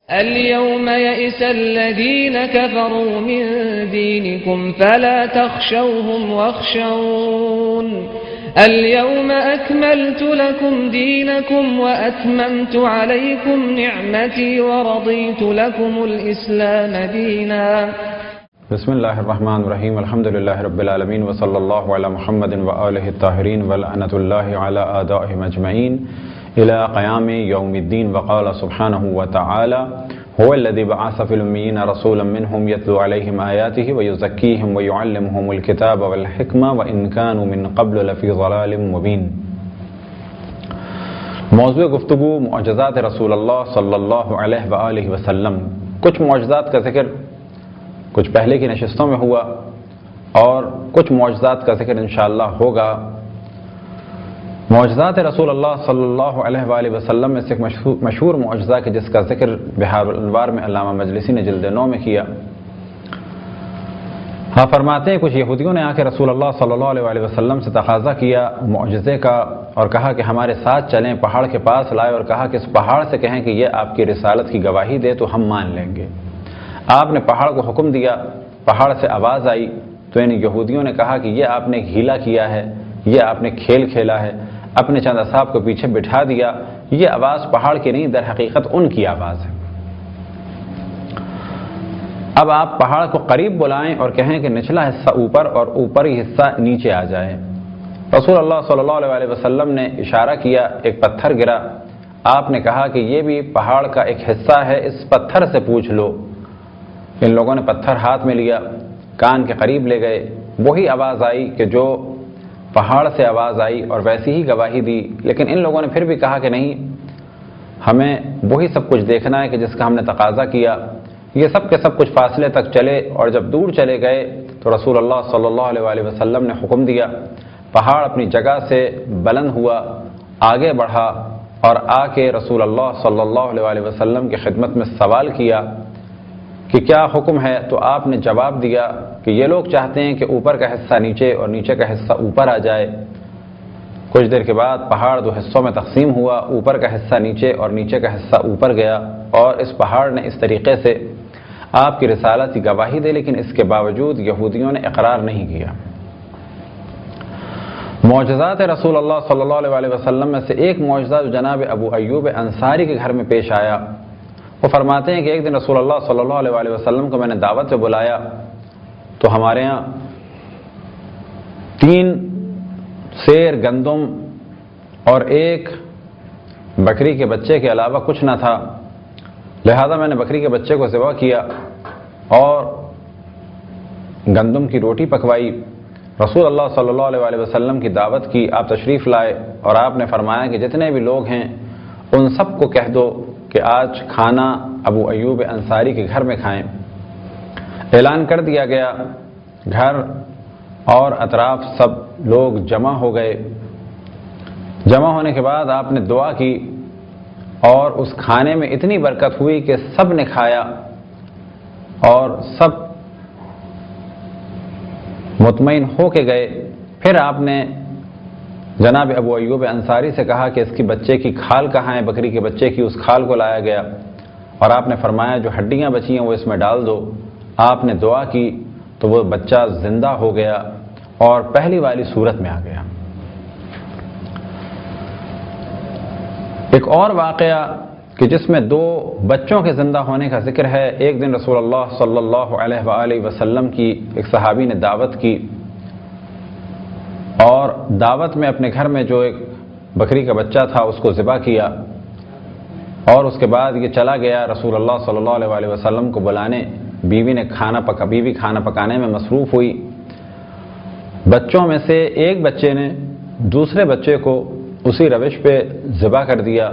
اليوم يئس الذين كفروا من دينكم فلا تخشوهم واخشون اليوم أكملت لكم دينكم وأتممت عليكم نعمتي ورضيت لكم الإسلام دينا. بسم اللہ الرحمن الرحیم الحمد للہ رب العالمین وصلی اللہ علی محمد وآلہ الطاہرین ولعنۃ اللہ علی اعدائہم اجمعین الى قیام یوم الدین. وقال سبحانہ وتعالی هو الذی بعث فی الامیین رسولا منہم یتلو علیہم آیاتہ ویزکیہم ویعلمہم الکتاب والحکمہ وان کانوا من قبل لفی ضلال مبین. موضوع گفتگو معجزات رسول اللہ صلی اللہ علیہ وآلہ وسلم. کچھ معجزات کا ذکر کچھ پہلے کی نشستوں میں ہوا اور کچھ معجزات کا ذکر انشاءاللہ ہوگا. معجزات رسول اللہ صلی اللہ علیہ وآلہ وسلم میں سے ایک مشہور معجزہ کہ جس کا ذکر بحار الانوار میں علامہ مجلسی نے جلد 9 میں کیا. ہاں فرماتے ہیں کچھ یہودیوں نے آ کے رسول اللہ صلی اللہ علیہ وآلہ وسلم سے تقاضا کیا معجزے کا اور کہا کہ ہمارے ساتھ چلیں. پہاڑ کے پاس لائے اور کہا کہ اس پہاڑ سے کہیں کہ یہ آپ کی رسالت کی گواہی دے تو ہم مان لیں گے. آپ نے پہاڑ کو حکم دیا, پہاڑ سے آواز آئی تو ان یہودیوں نے کہا کہ یہ آپ نے ہیلا کیا ہے, یہ آپ نے کھیل کھیلا ہے, اپنے چند اصحاب کو پیچھے بٹھا دیا. یہ آواز پہاڑ کی نہیں, در حقیقت ان کی آواز ہے. اب آپ پہاڑ کو قریب بلائیں اور کہیں کہ نچلا حصہ اوپر اور اوپری حصہ نیچے آ جائے. رسول اللہ صلی اللہ علیہ وسلم نے اشارہ کیا, ایک پتھر گرا. آپ نے کہا کہ یہ بھی پہاڑ کا ایک حصہ ہے, اس پتھر سے پوچھ لو. ان لوگوں نے پتھر ہاتھ میں لیا, کان کے قریب لے گئے. وہی آواز آئی کہ جو پہاڑ سے آواز آئی اور ویسی ہی گواہی دی. لیکن ان لوگوں نے پھر بھی کہا کہ نہیں, ہمیں وہی سب کچھ دیکھنا ہے کہ جس کا ہم نے تقاضا کیا. یہ سب کے سب کچھ فاصلے تک چلے اور جب دور چلے گئے تو رسول اللہ صلی اللہ علیہ وآلہ وسلم نے حکم دیا. پہاڑ اپنی جگہ سے بلند ہوا, آگے بڑھا اور آ کے رسول اللہ صلی اللہ علیہ وآلہ وسلم کی خدمت میں سوال کیا کہ کیا حکم ہے. تو آپ نے جواب دیا کہ یہ لوگ چاہتے ہیں کہ اوپر کا حصہ نیچے اور نیچے کا حصہ اوپر آ جائے. کچھ دیر کے بعد پہاڑ 2 حصوں میں تقسیم ہوا, اوپر کا حصہ نیچے اور نیچے کا حصہ اوپر گیا اور اس پہاڑ نے اس طریقے سے آپ کی رسالت کی گواہی دے. لیکن اس کے باوجود یہودیوں نے اقرار نہیں کیا. معجزات رسول اللہ صلی اللہ علیہ وسلم میں سے ایک معجزہ جو جناب ابو ایوب انصاری کے گھر میں پیش آیا, وہ فرماتے ہیں کہ ایک دن رسول اللہ صلی اللہ علیہ وسلم کو میں نے دعوت سے بلایا تو ہمارے ہاں 3 سیر گندم اور 1 بکری کے بچے کے علاوہ کچھ نہ تھا. لہذا میں نے بکری کے بچے کو ذبح کیا اور گندم کی روٹی پکوائی. رسول اللہ صلی اللہ علیہ وسلم کی دعوت کی, آپ تشریف لائے اور آپ نے فرمایا کہ جتنے بھی لوگ ہیں ان سب کو کہہ دو کہ آج کھانا ابو ایوب انصاری کے گھر میں کھائیں. اعلان کر دیا گیا. گھر اور اطراف سب لوگ جمع ہو گئے. جمع ہونے کے بعد آپ نے دعا کی اور اس کھانے میں اتنی برکت ہوئی کہ سب نے کھایا اور سب مطمئن ہو کے گئے. پھر آپ نے جناب ابو ایوب انصاری سے کہا کہ اس کی بچے کی کھال کہاں ہے, بکری کے بچے کی. اس کھال کو لایا گیا اور آپ نے فرمایا جو ہڈیاں بچی ہیں وہ اس میں ڈال دو. آپ نے دعا کی تو وہ بچہ زندہ ہو گیا اور پہلی والی صورت میں آ گیا. ایک اور واقعہ کہ جس میں 2 بچوں کے زندہ ہونے کا ذکر ہے. ایک دن رسول اللہ صلی اللہ علیہ وآلہ وسلم کی ایک صحابی نے دعوت کی اور دعوت میں اپنے گھر میں جو ایک بکری کا بچہ تھا اس کو ذبح کیا اور اس کے بعد یہ چلا گیا رسول اللہ صلی اللہ علیہ وسلم کو بلانے. بیوی کھانا پکانے میں مصروف ہوئی. بچوں میں سے ایک بچے نے دوسرے بچے کو اسی روش پہ ذبح کر دیا.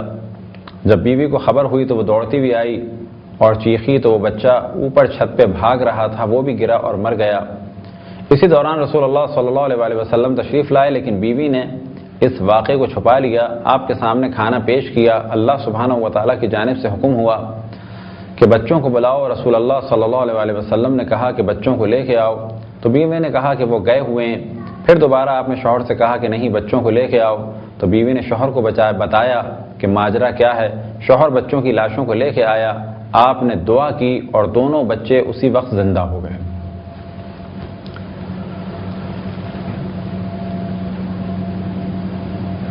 جب بیوی کو خبر ہوئی تو وہ دوڑتی ہوئی آئی اور چیخی تو وہ بچہ اوپر چھت پہ بھاگ رہا تھا, وہ بھی گرا اور مر گیا. اسی دوران رسول اللہ صلی اللہ علیہ وسلم تشریف لائے لیکن بیوی نے اس واقعے کو چھپا لیا. آپ کے سامنے کھانا پیش کیا. اللہ سبحانہ و تعالیٰ کی جانب سے حکم ہوا کہ بچوں کو بلاؤ. رسول اللہ صلی اللہ علیہ وسلم نے کہا کہ بچوں کو لے کے آؤ تو بیوی نے کہا کہ وہ گئے ہوئے ہیں. پھر دوبارہ آپ نے شوہر سے کہا کہ نہیں بچوں کو لے کے آؤ تو بیوی نے شوہر کو بتایا کہ ماجرا کیا ہے. شوہر بچوں کی لاشوں کو لے کے آیا. آپ نے دعا کی اور دونوں بچے اسی وقت زندہ ہو گئے۔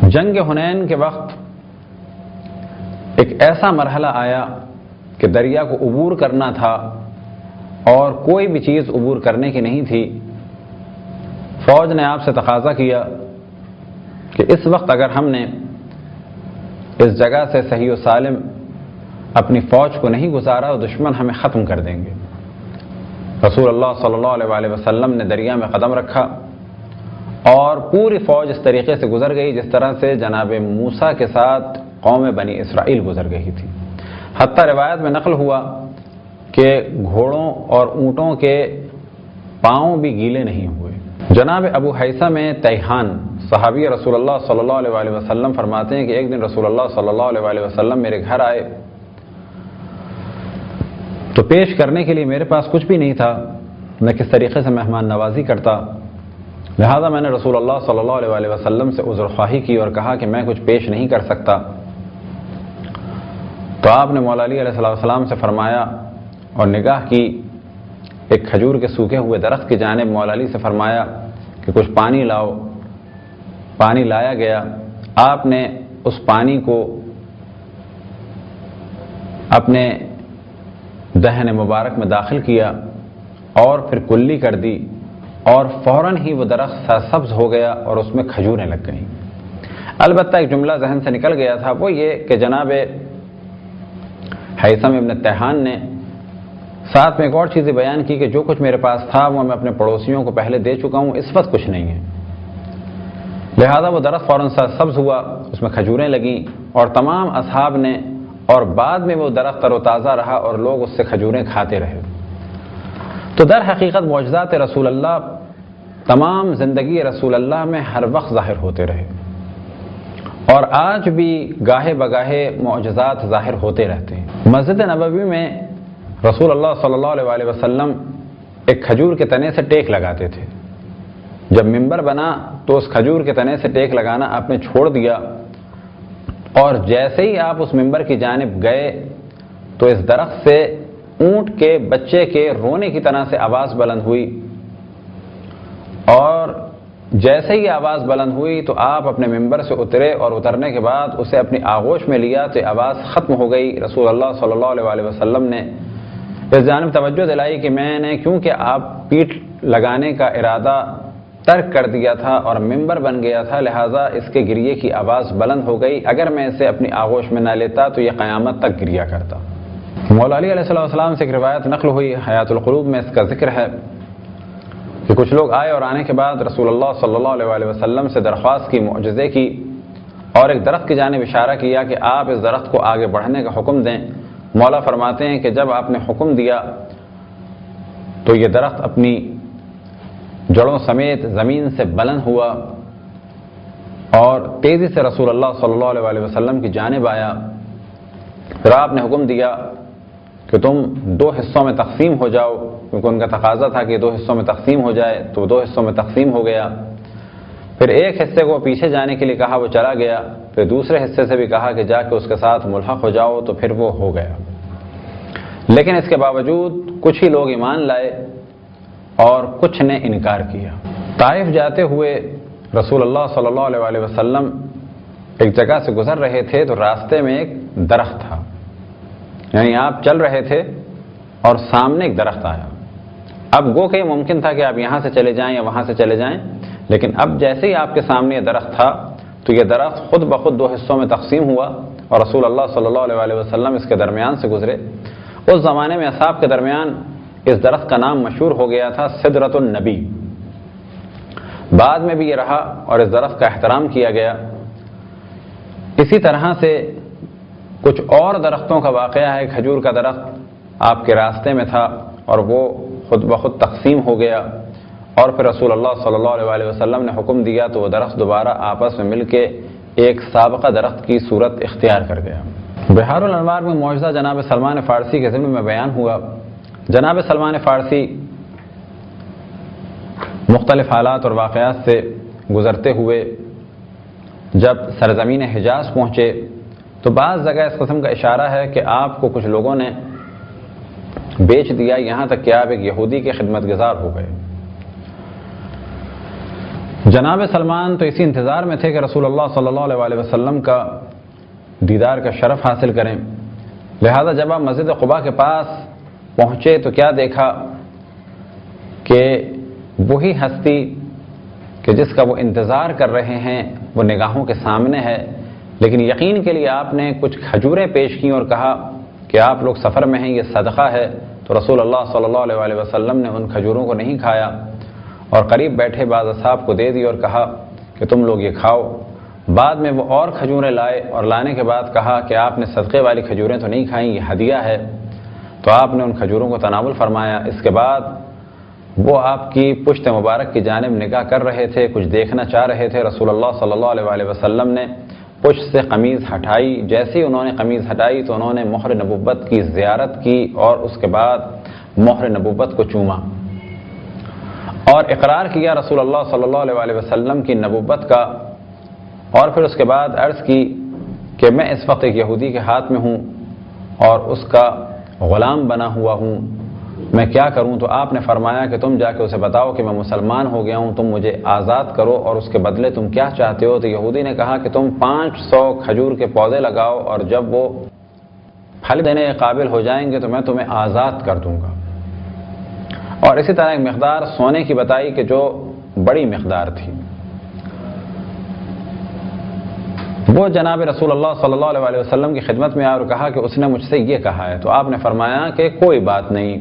جنگ حنین کے وقت ایک ایسا مرحلہ آیا کہ دریا کو عبور کرنا تھا اور کوئی بھی چیز عبور کرنے کی نہیں تھی۔ فوج نے آپ سے تقاضا کیا کہ اس وقت اگر ہم نے اس جگہ سے صحیح و سالم اپنی فوج کو نہیں گزارا تو دشمن ہمیں ختم کر دیں گے۔ رسول اللہ صلی اللہ علیہ وسلم نے دریا میں قدم رکھا اور پوری فوج اس طریقے سے گزر گئی جس طرح سے جناب موسیٰ کے ساتھ قوم بنی اسرائیل گزر گئی تھی۔ حتیٰ روایت میں نقل ہوا کہ گھوڑوں اور اونٹوں کے پاؤں بھی گیلے نہیں ہوئے۔ جناب ابو حیثم تیہان صحابی رسول اللہ صلی اللہ علیہ وسلم فرماتے ہیں کہ ایک دن رسول اللہ صلی اللہ علیہ وسلم میرے گھر آئے تو پیش کرنے کے لیے میرے پاس کچھ بھی نہیں تھا، میں کس طریقے سے مہمان نوازی کرتا، لہذا میں نے رسول اللہ صلی اللہ علیہ وسلم سے عذر خواہی کی اور کہا کہ میں کچھ پیش نہیں کر سکتا۔ تو آپ نے مولا علی علیہ السلام سے فرمایا اور نگاہ کی ایک کھجور کے سوکھے ہوئے درخت کی جانب، مولا علی سے فرمایا کہ کچھ پانی لاؤ۔ پانی لایا گیا، آپ نے اس پانی کو اپنے دہن مبارک میں داخل کیا اور پھر کلی کر دی اور فوراً ہی وہ درخت سرسبز ہو گیا اور اس میں کھجوریں لگ گئیں۔ البتہ ایک جملہ ذہن سے نکل گیا تھا، وہ یہ کہ جناب حیثم ابن تیہان نے ساتھ میں ایک اور چیز بیان کی کہ جو کچھ میرے پاس تھا وہ میں اپنے پڑوسیوں کو پہلے دے چکا ہوں، اس وقت کچھ نہیں ہے۔ لہذا وہ درخت فوراً سبز ہوا، اس میں کھجوریں لگیں اور تمام اصحاب نے، اور بعد میں وہ درخت تر و تازہ رہا اور لوگ اس سے کھجوریں کھاتے رہے۔ تو در حقیقت معجزات رسول اللہ تمام زندگی رسول اللہ میں ہر وقت ظاہر ہوتے رہے اور آج بھی گاہے بگاہے معجزات ظاہر ہوتے رہتے ہیں۔ مسجد نبوی میں رسول اللہ صلی اللہ علیہ وسلم ایک کھجور کے تنے سے ٹیک لگاتے تھے۔ جب منبر بنا تو اس کھجور کے تنے سے ٹیک لگانا آپ نے چھوڑ دیا اور جیسے ہی آپ اس منبر کی جانب گئے تو اس درخت سے اونٹ کے بچے کے رونے کی طرح سے آواز بلند ہوئی، اور جیسے ہی آواز بلند ہوئی تو آپ اپنے منبر سے اترے اور اترنے کے بعد اسے اپنی آغوش میں لیا تو آواز ختم ہو گئی۔ رسول اللہ صلی اللہ علیہ وسلم نے اس جانب توجہ دلائی کہ میں نے کیونکہ آپ پیٹ لگانے کا ارادہ ترک کر دیا تھا اور منبر بن گیا تھا، لہٰذا اس کے گریے کی آواز بلند ہو گئی، اگر میں اسے اپنی آغوش میں نہ لیتا تو یہ قیامت تک گریا کرتا۔ مولا علی علیہ السلام سے ایک روایت نقل ہوئی، حیات القلوب میں اس کا ذکر ہے کہ کچھ لوگ آئے اور آنے کے بعد رسول اللہ صلی اللہ علیہ وسلم سے درخواست کی، معجزے کی، اور ایک درخت کی جانب اشارہ کیا کہ آپ اس درخت کو آگے بڑھنے کا حکم دیں۔ مولا فرماتے ہیں کہ جب آپ نے حکم دیا تو یہ درخت اپنی جڑوں سمیت زمین سے بلند ہوا اور تیزی سے رسول اللہ صلی اللہ علیہ وسلم کی جانب آیا۔ پھر آپ نے حکم دیا کہ تم 2 حصوں میں تقسیم ہو جاؤ، کیونکہ ان کا تقاضا تھا کہ 2 حصوں میں تقسیم ہو جائے، تو 2 حصوں میں تقسیم ہو گیا۔ پھر ایک حصے کو پیچھے جانے کے لیے کہا، وہ چلا گیا۔ پھر دوسرے حصے سے بھی کہا کہ جا کے اس کے ساتھ ملحق ہو جاؤ، تو پھر وہ ہو گیا۔ لیکن اس کے باوجود کچھ ہی لوگ ایمان لائے اور کچھ نے انکار کیا۔ طائف جاتے ہوئے رسول اللہ صلی اللہ علیہ وسلم ایک جگہ سے گزر رہے تھے تو راستے میں ایک درخت تھا، یعنی آپ چل رہے تھے اور سامنے ایک درخت آیا۔ اب گو کہ یہ ممکن تھا کہ آپ یہاں سے چلے جائیں یا وہاں سے چلے جائیں، لیکن اب جیسے ہی آپ کے سامنے یہ درخت تھا تو یہ درخت خود بخود 2 حصوں میں تقسیم ہوا اور رسول اللہ صلی اللہ علیہ وسلم اس کے درمیان سے گزرے۔ اس زمانے میں اصحاب کے درمیان اس درخت کا نام مشہور ہو گیا تھا سدرۃ النبی۔ بعد میں بھی یہ رہا اور اس درخت کا احترام کیا گیا۔ اسی طرح سے کچھ اور درختوں کا واقعہ ہے۔ کھجور کا درخت آپ کے راستے میں تھا اور وہ خود بخود تقسیم ہو گیا، اور پھر رسول اللہ صلی اللہ علیہ وسلم نے حکم دیا تو وہ درخت دوبارہ آپس میں مل کے ایک سابقہ درخت کی صورت اختیار کر گیا۔ بحار الانوار میں معجزہ جناب سلمان فارسی کے ذمہ میں بیان ہوا۔ جناب سلمان فارسی مختلف حالات اور واقعات سے گزرتے ہوئے جب سرزمین حجاز پہنچے تو بعض جگہ اس قسم کا اشارہ ہے کہ آپ کو کچھ لوگوں نے بیچ دیا، یہاں تک کہ آپ ایک یہودی کے خدمت گزار ہو گئے۔ جناب سلمان تو اسی انتظار میں تھے کہ رسول اللہ صلی اللہ علیہ وسلم کا دیدار کا شرف حاصل کریں، لہذا جب آپ مسجد قباء کے پاس پہنچے تو کیا دیکھا کہ وہی ہستی کہ جس کا وہ انتظار کر رہے ہیں وہ نگاہوں کے سامنے ہے، لیکن یقین کے لیے آپ نے کچھ کھجوریں پیش کیں اور کہا کہ آپ لوگ سفر میں ہیں، یہ صدقہ ہے۔ تو رسول اللہ صلی اللہ علیہ وسلم نے ان کھجوروں کو نہیں کھایا اور قریب بیٹھے بعض اصحاب کو دے دی اور کہا کہ تم لوگ یہ کھاؤ۔ بعد میں وہ اور کھجوریں لائے اور لانے کے بعد کہا کہ آپ نے صدقے والی کھجوریں تو نہیں کھائیں، یہ ہدیہ ہے۔ تو آپ نے ان کھجوروں کو تناول فرمایا۔ اس کے بعد وہ آپ کی پشت مبارک کی جانب نگاہ کر رہے تھے، کچھ دیکھنا چاہ رہے تھے۔ رسول اللہ صلی اللہ علیہ وسلم نے پشت سے قمیض ہٹائی، جیسے ہی انہوں نے قمیض ہٹائی تو انہوں نے مہر نبوت کی زیارت کی اور اس کے بعد مہر نبوت کو چوما اور اقرار کیا رسول اللہ صلی اللہ علیہ وسلم کی نبوت کا، اور پھر اس کے بعد عرض کی کہ میں اس وقت ایک یہودی کے ہاتھ میں ہوں اور اس کا غلام بنا ہوا ہوں، میں کیا کروں؟ تو آپ نے فرمایا کہ تم جا کے اسے بتاؤ کہ میں مسلمان ہو گیا ہوں، تم مجھے آزاد کرو اور اس کے بدلے تم کیا چاہتے ہو؟ تو یہودی نے کہا کہ تم 500 کھجور کے پودے لگاؤ اور جب وہ پھل دینے کے قابل ہو جائیں گے تو میں تمہیں آزاد کر دوں گا۔ اور اسی طرح ایک مقدار سونے کی بتائی کہ جو بڑی مقدار تھی۔ وہ جناب رسول اللہ صلی اللہ علیہ وسلم کی خدمت میں آیا اور کہا کہ اس نے مجھ سے یہ کہا ہے۔ تو آپ نے فرمایا کہ کوئی بات نہیں،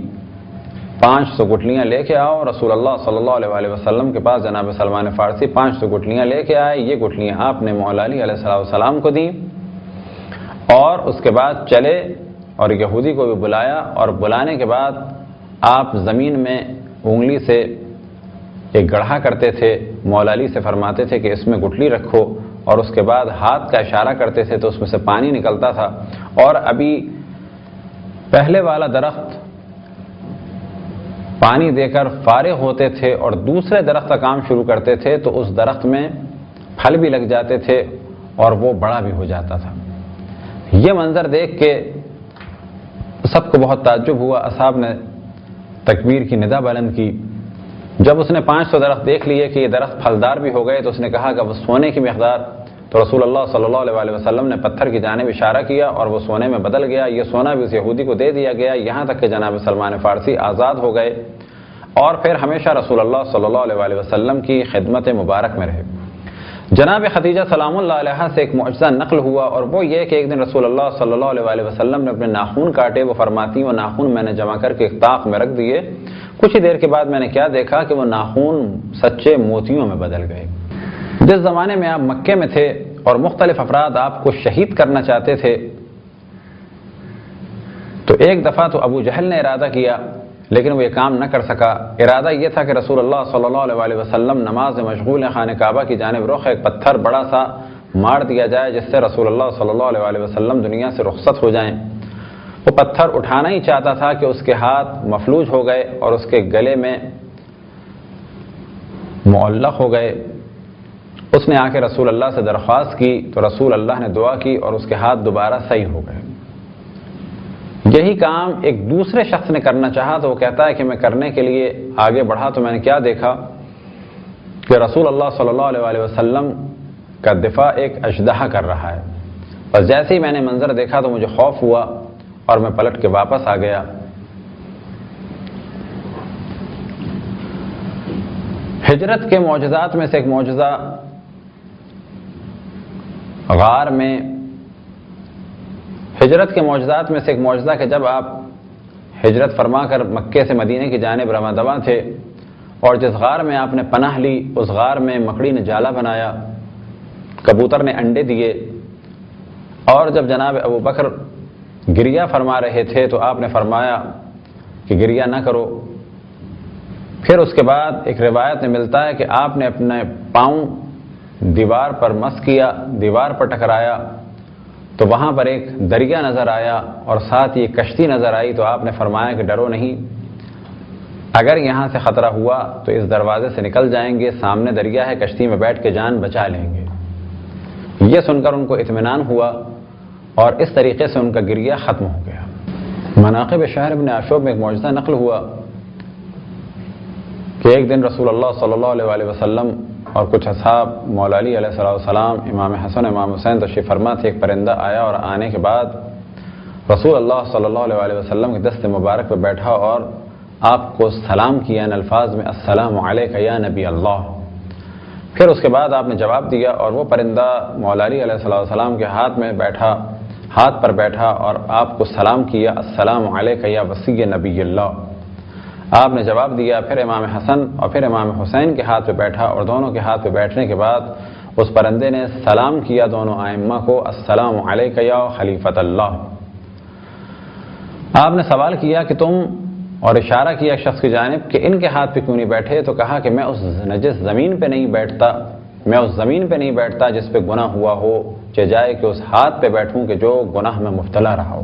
500 گٹھلیاں لے کے آؤ۔ رسول اللہ صلی اللہ علیہ وسلم کے پاس جناب سلمان فارسی 500 گٹھلیاں لے کے آئے۔ یہ گٹھلیاں آپ نے مولا علی علیہ السلام کو دیں اور اس کے بعد چلے اور یہودی کو بھی بلایا، اور بلانے کے بعد آپ زمین میں انگلی سے ایک گڑھا کرتے تھے، مولا علی سے فرماتے تھے کہ اس میں گٹھلی رکھو، اور اس کے بعد ہاتھ کا اشارہ کرتے تھے تو اس میں سے پانی نکلتا تھا، اور ابھی پہلے والا درخت پانی دے کر فارغ ہوتے تھے اور دوسرے درخت کا کام شروع کرتے تھے تو اس درخت میں پھل بھی لگ جاتے تھے اور وہ بڑا بھی ہو جاتا تھا۔ یہ منظر دیکھ کے سب کو بہت تعجب ہوا، اصحاب نے تکبیر کی ندا بلند کی۔ جب اس نے 500 درخت دیکھ لیے کہ یہ درخت پھلدار بھی ہو گئے تو اس نے کہا کہ وہ سونے کی مقدار، تو رسول اللہ صلی اللہ علیہ وسلم نے پتھر کی جانب اشارہ کیا اور وہ سونے میں بدل گیا۔ یہ سونا بھی اس یہودی کو دے دیا گیا، یہاں تک کہ جناب سلمان فارسی آزاد ہو گئے اور پھر ہمیشہ رسول اللہ صلی اللہ علیہ وسلم کی خدمت مبارک میں رہے۔ جناب خدیجہ سلام اللہ علیہا سے ایک معجزہ نقل ہوا، اور وہ یہ کہ ایک دن رسول اللہ صلی اللہ علیہ وسلم نے اپنے ناخن کاٹے۔ وہ فرماتی وہ ناخن میں نے جمع کر کے ایک طاق میں رکھ دیے، کچھ ہی دیر کے بعد میں نے کیا دیکھا کہ وہ ناخن سچے موتیوں میں بدل گئے۔ جس زمانے میں آپ مکے میں تھے اور مختلف افراد آپ کو شہید کرنا چاہتے تھے تو ایک دفعہ تو ابو جہل نے ارادہ کیا لیکن وہ یہ کام نہ کر سکا۔ ارادہ یہ تھا کہ رسول اللہ صلی اللہ علیہ وسلم نماز میں مشغول خانہ کعبہ کی جانب رخ، ایک پتھر بڑا سا مار دیا جائے جس سے رسول اللہ صلی اللہ علیہ وسلم دنیا سے رخصت ہو جائیں۔ وہ پتھر اٹھانا ہی چاہتا تھا کہ اس کے ہاتھ مفلوج ہو گئے اور اس کے گلے میں معلق ہو گئے۔ اس نے آ کے رسول اللہ سے درخواست کی تو رسول اللہ نے دعا کی اور اس کے ہاتھ دوبارہ صحیح ہو گئے۔ یہی کام ایک دوسرے شخص نے کرنا چاہا تو وہ کہتا ہے کہ میں کرنے کے لیے آگے بڑھا تو میں نے کیا دیکھا کہ رسول اللہ صلی اللہ علیہ وسلم کا دفاع ایک اژدہا کر رہا ہے۔ بس جیسے ہی میں نے منظر دیکھا تو مجھے خوف ہوا اور میں پلٹ کے واپس آ گیا۔ ہجرت کے معجزات میں سے ایک معجزہ غار میں، ہجرت کے معجزات میں سے ایک معجزہ کہ جب آپ ہجرت فرما کر مکے سے مدینے کی جانب رواں دواں تھے اور جس غار میں آپ نے پناہ لی اس غار میں مکڑی نے جالا بنایا، کبوتر نے انڈے دیے، اور جب جناب ابو بکر گریہ فرما رہے تھے تو آپ نے فرمایا کہ گریہ نہ کرو۔ پھر اس کے بعد ایک روایت میں ملتا ہے کہ آپ نے اپنے پاؤں دیوار پر مس کیا، دیوار پر ٹکرایا تو وہاں پر ایک دریا نظر آیا اور ساتھ یہ کشتی نظر آئی، تو آپ نے فرمایا کہ ڈرو نہیں، اگر یہاں سے خطرہ ہوا تو اس دروازے سے نکل جائیں گے، سامنے دریا ہے، کشتی میں بیٹھ کے جان بچا لیں گے۔ یہ سن کر ان کو اطمینان ہوا اور اس طریقے سے ان کا گریہ ختم ہو گیا۔ مناقب شہر ابن عاشوب میں ایک معجزہ نقل ہوا کہ ایک دن رسول اللہ صلی اللہ علیہ وآلہ وسلم اور کچھ اصحاب مولا علی علیہ السلام، امام حسن، امام حسین تشریف فرما تھے. ایک پرندہ آیا اور آنے کے بعد رسول اللہ صلی اللہ علیہ وآلہ وسلم کے دست مبارک پہ بیٹھا اور آپ کو سلام کیا ان الفاظ میں، السلام علیک یا نبی اللہ. پھر اس کے بعد آپ نے جواب دیا اور وہ پرندہ مولا علی علیہ السلام کے ہاتھ پر بیٹھا اور آپ کو سلام کیا، السلام علیک یا وصی نبی اللہ. آپ نے جواب دیا. پھر امام حسن اور پھر امام حسین کے ہاتھ پہ بیٹھا اور دونوں کے ہاتھ پہ بیٹھنے کے بعد اس پرندے نے سلام کیا دونوں ائمہ کو، السلام علیک یا خلیفۃ اللہ. آپ نے سوال کیا کہ تم، اور اشارہ کیا شخص کی جانب کہ ان کے ہاتھ پہ کیوں نہیں بیٹھے؟ تو کہا کہ میں اس نجس زمین پہ نہیں بیٹھتا، میں اس زمین پہ نہیں بیٹھتا جس پہ گناہ ہوا ہو، جائے کہ اس ہاتھ پہ بیٹھوں کہ جو گناہ میں مبتلا رہا ہو.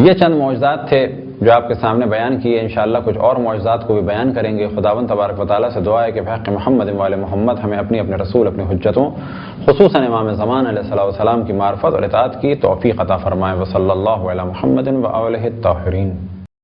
یہ چند معجزات تھے جو آپ کے سامنے بیان کیے. انشاءاللہ کچھ اور معجزات کو بھی بیان کریں گے. خداوند تبارک و تعالیٰ سے دعا ہے کہ بحق محمد وآل محمد ہمیں اپنے رسول، اپنی حجتوں، خصوصاً امام زمان علیہ السلام کی معرفت اور اطاعت کی توفیق عطا فرمائے. وصلی اللہ علی محمد وآلہ الطاہرین.